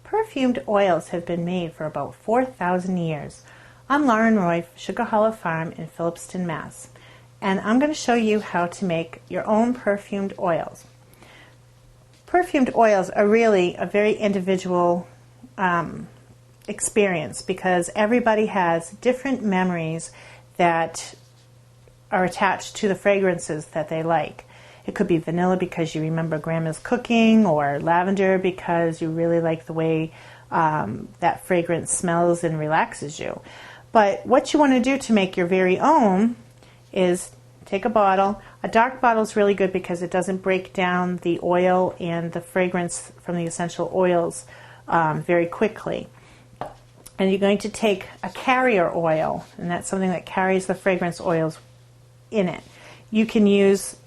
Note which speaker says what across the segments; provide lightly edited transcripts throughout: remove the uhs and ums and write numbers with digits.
Speaker 1: Perfumed oils have been made for about 4,000 years. I'm Lauren Roy, Sugar Hollow Farm in Phillipston, Mass. And I'm going to show you how to make your own perfumed oils. Perfumed oils are really a very individual experience because everybody has different memories that are attached to the fragrances that they like. It could be vanilla because you remember grandma's cooking, or lavender because you really like the way that fragrance smells and relaxes you. But what you want to do to make your very own is take a bottle. A dark bottle is really good because it doesn't break down the oil and the fragrance from the essential oils very quickly. And you're going to take a carrier oil, and that's something that carries the fragrance oils in it. You can use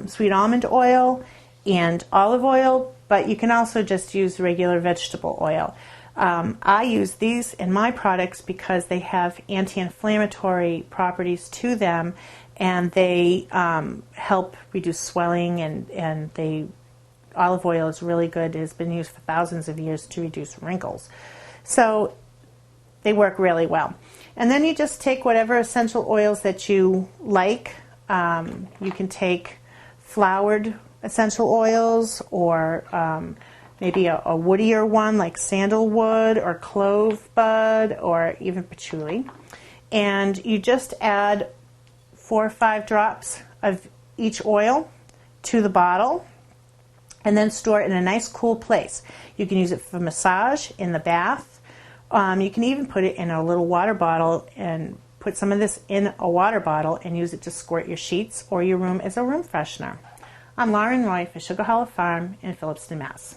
Speaker 1: sweet almond oil and olive oil, but you can also just use regular vegetable oil. I use these in my products because they have anti-inflammatory properties to them, and they help reduce swelling, and olive oil is really good. It has been used for thousands of years to reduce wrinkles. So they work really well. And then you just take whatever essential oils that you like. You can take flowered essential oils, or maybe a woodier one like sandalwood or clove bud or even patchouli. And you just add 4 or 5 drops of each oil to the bottle and then store it in a nice cool place. You can use it for massage in the bath. You can even put it in a little water bottle and put some of this in a water bottle and use it to squirt your sheets or your room as a room freshener. I'm Lauren Roy for Sugar Hollow Farm in Phillipston, Mass.